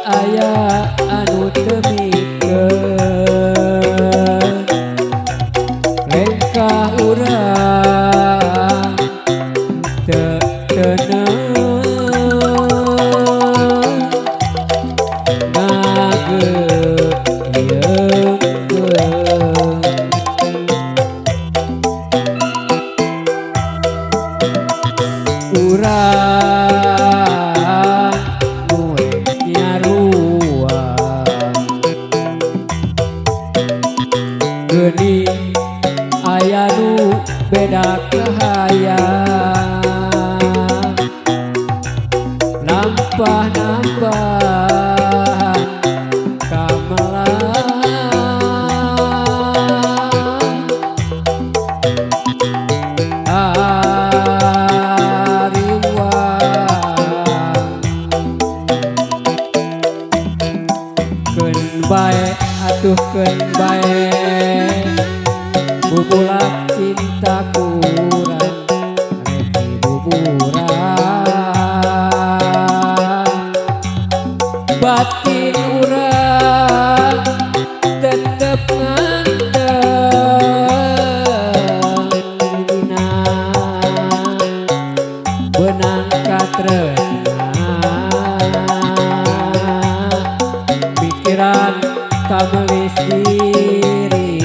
aya anu teu mikeun lengkah urang teu tenang ngageuyeungkeun urang nuek nyaruang geuning aya nu beda kahayang nampah-nampah kamelang keun bae atuh keun bae bubulak cinta kurang reti buburang batin urang tetep nganteng dina benang katresna pikiran kamelis diri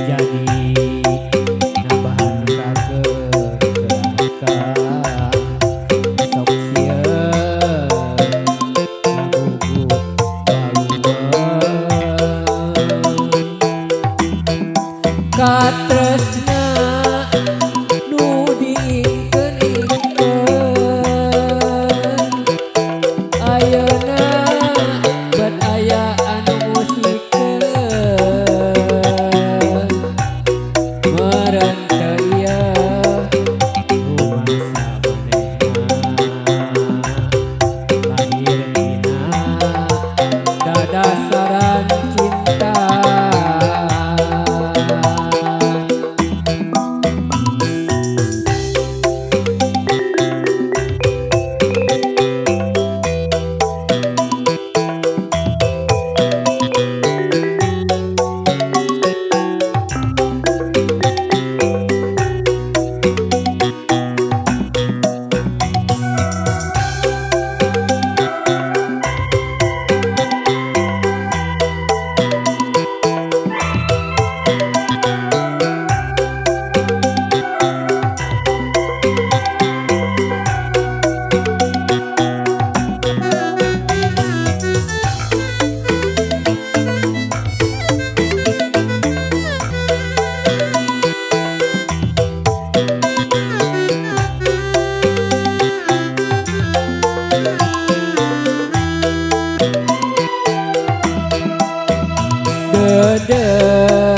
jadi nambahan kagerakan sok sieun ngagugut balueun katresna nu diingkeun-ingkeun ayeuna bet aya anu musikeun meureun teu ieu rumasa manehna lahir dina dadasaran cinta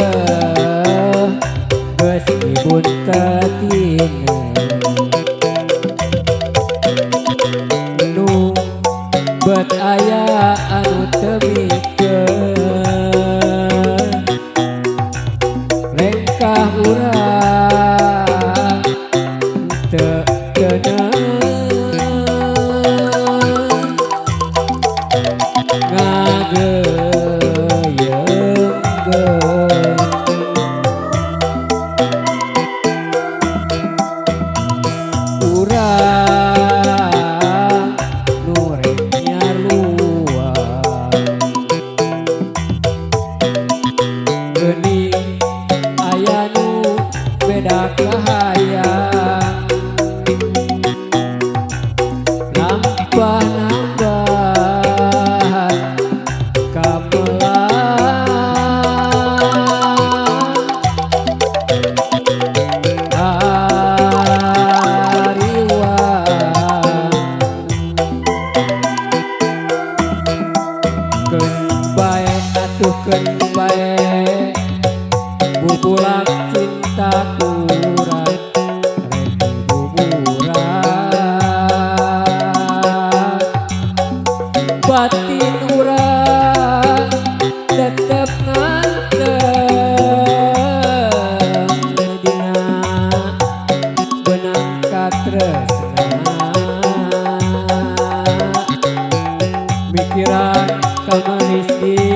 dedeh geus dibun katina nu bet aya anu teu mikeun lengkah urang teu tenang ngageuyeungkeun urang nu rek nyaruang geuning aya nu beda kahayang nampah-nambahan kamelang hariwang keun bae atuh keun bae bubulak cinta kurang reti buburang batin urang tetep nganteng dina benang katresna pikiran kamanis di